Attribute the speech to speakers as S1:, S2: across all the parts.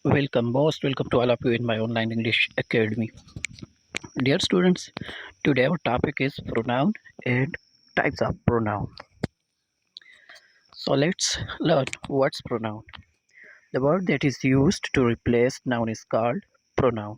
S1: Welcome to all of you in my online English Academy. Dear students, today our topic is pronoun and types of pronoun. So let's learn what's pronoun. The word that is used to replace noun is called pronoun.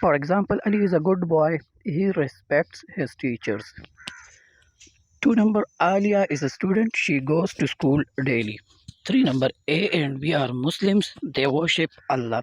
S1: For example, Ali is a good boy. He respects his teachers. 2 number Alia is a student. She goes to school daily. 3 number A and B are Muslims. They worship Allah.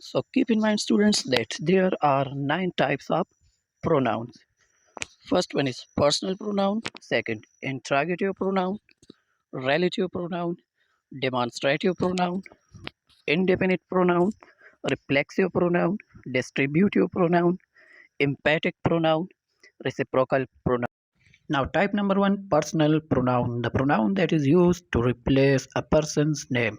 S1: So keep in mind students that there are 9 types of pronouns. First one is personal pronoun, second interrogative pronoun, relative pronoun, demonstrative pronoun, indefinite pronoun, reflexive pronoun, distributive pronoun, emphatic pronoun, reciprocal pronoun. Now type number 1, personal pronoun, the pronoun that is used to replace a person's name.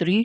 S1: 3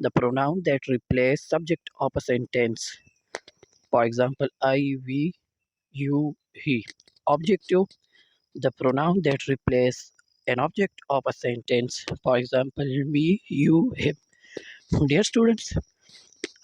S1: the pronoun that replace subject of a sentence. For example, I, we, you, he. Objective, the pronoun that replace an object of a sentence. For example, me, you, him. Dear students,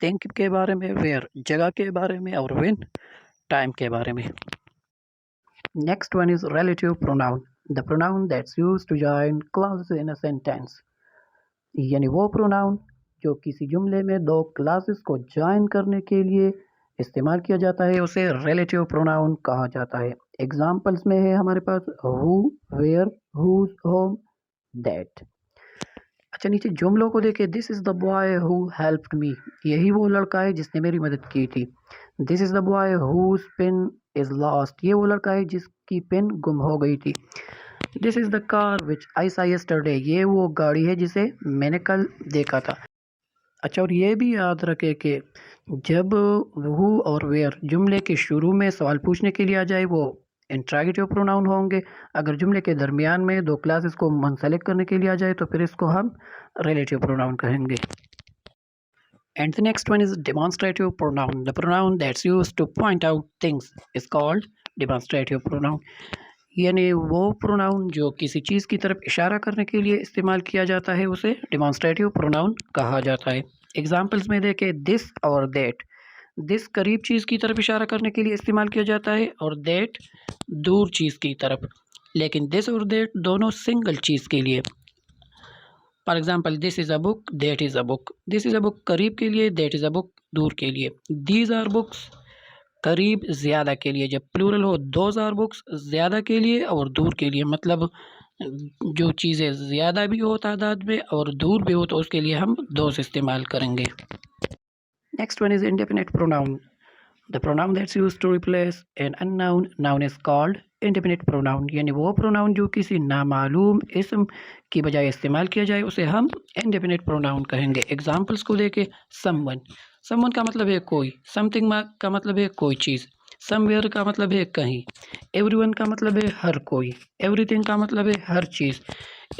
S1: think کے بارے میں, where جگہ کے بارے میں, اور when time کے بارے میں. Next one is relative pronoun, the pronoun that's used to join clauses in a sentence. یعنی وہ pronoun جو کسی جملے میں دو clauses کو join کرنے کے لیے استعمال کیا جاتا ہے اسے relative pronoun کہا جاتا ہے. Examples میں ہے ہمارے پاس who, where, whose, whom, that. اچھا نیچے جملوں کو دیکھیں. This is the boy who helped me. یہی وہ لڑکا ہے جس نے میری مدد کی تھی. This is the boy whose pen is lost. یہ وہ لڑکا ہے جس کی پن گم ہو گئی تھی. This is the car which I saw yesterday. یہ وہ گاڑی ہے جسے میں نے کل دیکھا تھا. اچھا اور یہ بھی یاد رکھے کہ جب who اور where جملے کے شروع میں سوال پوچھنے کے لیے آ جائے وہ انٹراگیٹیو پروناؤن ہوں گے. اگر جملے کے درمیان میں دو کلاسز کو منسلک کرنے کے لیے آ جائے تو پھر اس کو ہم ریلیٹیو پروناؤن کہیں گے. And the next one is demonstrative pronoun. The pronoun that's used to point out things is called demonstrative pronoun. یعنی وہ pronoun جو کسی چیز کی طرف اشارہ کرنے کے لیے استعمال کیا جاتا ہے اسے demonstrative pronoun کہا جاتا ہے. Examples میں دیکھیں this اور that. This قریب چیز کی طرف اشارہ کرنے کے لیے استعمال کیا جاتا ہے اور that دور چیز کی طرف. لیکن this اور that دونوں سنگل چیز کے لیے. For example, this is a book, that is a book. This is a book قریب کے لیے, that is a book دور کے لیے. These are books قریب زیادہ کے لیے. جب plural who those are books زیادہ کے لیے اور دور کے لیے. مطلب جو چیزیں زیادہ بھی ہو تعداد میں اور دور بھی ہو تو اس کے لیے ہم those استعمال کریں گے. Next one is indefinite pronoun. The pronoun that's used to replace an unknown noun is called indefinite pronoun. یعنی وہ pronoun جو کسی نامعلوم اسم کی بجائے استعمال کیا جائے اسے ہم indefinite pronoun کہیں گے. Examples کو دیکھیں. someone. someone کا مطلب ہے کوئی. something کا مطلب ہے کوئی چیز. somewhere کا مطلب ہے کہیں. everyone کا مطلب ہے ہر کوئی. everything کا مطلب ہے ہر چیز.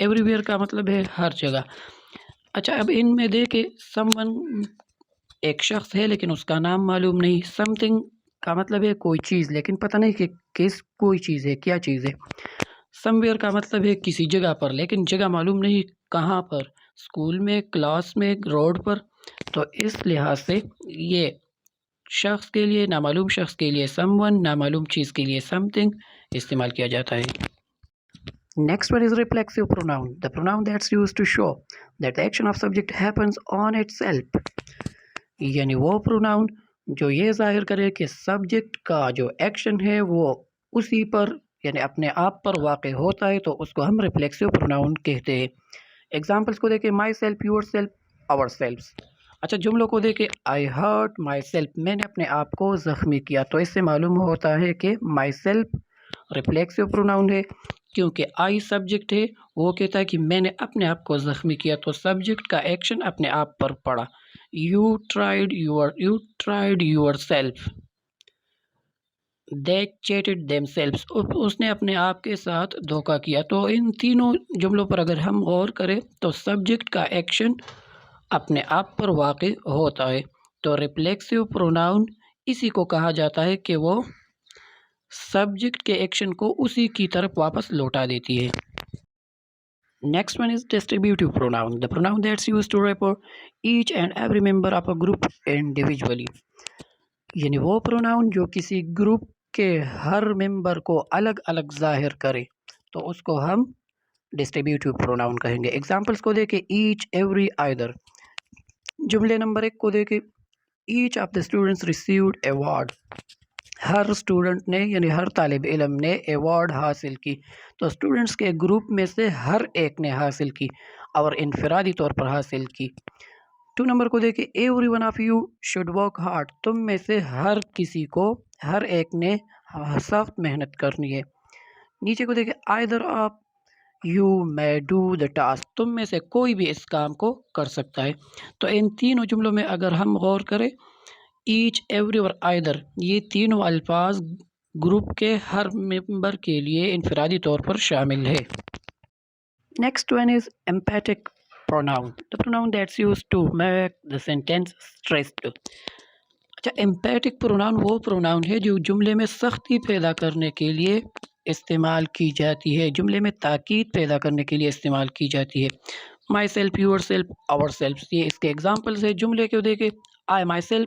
S1: everywhere کا مطلب ہے ہر جگہ. اچھا اب ان میں دیکھیں someone ایک شخص ہے لیکن اس کا نام معلوم نہیں. something کا مطلب ہے کوئی چیز لیکن پتہ نہیں کہ کس کوئی چیز ہے, کیا چیز ہے. somewhere کا مطلب ہے کسی جگہ پر لیکن جگہ معلوم نہیں کہاں پر, اسکول میں, کلاس میں, روڈ پر. تو اس لحاظ سے یہ شخص کے لیے, نامعلوم شخص کے لیے someone, نامعلوم چیز کے لیے something استعمال کیا جاتا ہے. Next one is reflexive pronoun. The pronoun that's used to show that the action of subject happens on itself. یعنی وہ pronoun جو یہ ظاہر کرے کہ سبجیکٹ کا جو ایکشن ہے وہ اسی پر یعنی اپنے آپ پر واقع ہوتا ہے تو اس کو ہم ریفلیکسیو پروناؤن کہتے ہیں. ایگزامپلس کو دیکھیں. Myself, yourself, ourselves. اچھا جملوں کو دیکھیں. آئی ہرٹ مائی سیلف, میں نے اپنے آپ کو زخمی کیا. تو اس سے معلوم ہوتا ہے کہ مائی سیلف ریفلیکسیو پروناؤن ہے کیونکہ آئی سبجیکٹ ہے, وہ کہتا ہے کہ میں نے اپنے آپ کو زخمی کیا تو سبجیکٹ کا ایکشن اپنے آپ پر پڑا. You tried yourself. They cheated themselves. اس نے اپنے آپ کے ساتھ دھوکہ کیا. تو ان تینوں جملوں پر اگر ہم غور کریں تو سبجیکٹ کا ایکشن اپنے آپ پر واقع ہوتا ہے. تو ریفلیکسیو پروناؤن اسی کو کہا جاتا ہے کہ وہ سبجیکٹ کے ایکشن کو اسی کی طرف واپس لوٹا دیتی ہے. Next one is distributive pronoun. The pronoun that's used to refer each and every member of a group individually. یعنی وہ pronoun جو کسی گروپ کے ہر ممبر کو الگ الگ ظاہر کرے تو اس کو ہم distributive pronoun کہیں گے. Examples کو دیکھیں. each, every, either. جملے نمبر 1 کو دیکھیں. each of the students received award. Hare student نے یعنی ہر طالب علم نے ایوارڈ حاصل کی. تو اسٹوڈنٹس کے گروپ میں سے ہر ایک نے حاصل کی اور انفرادی طور پر حاصل کی. 2 نمبر کو دیکھیں. Every one of you should work hard. تم میں سے ہر کسی کو, ہر ایک نے سخت محنت کرنی ہے. نیچے کو دیکھیں. Either of you may do the task. تم میں سے کوئی بھی اس کام کو کر سکتا ہے. تو ان تینوں جملوں میں اگر ہم غور کریں ایچ, ایوری اور آئدر یہ تینوں الفاظ گروپ کے ہر ممبر کے لیے انفرادی طور پر شامل ہے. Next one is emphatic pronoun. The pronoun that's used to make the sentence stressed. اچھا emphatic pronoun وہ pronoun ہے جو جملے میں سختی پیدا کرنے کے لیے استعمال کی جاتی ہے, جملے میں تاکید پیدا کرنے کے لیے استعمال کی جاتی ہے. Myself, yourself, ourself. یہ اس کے ایگزامپلس ہے. جملے کو دیکھیں. I myself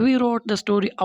S1: We wrote the story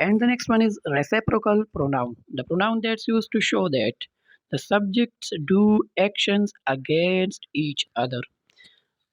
S1: And the next one is reciprocal pronoun. The pronoun that's used to show that the subjects do actions against each other.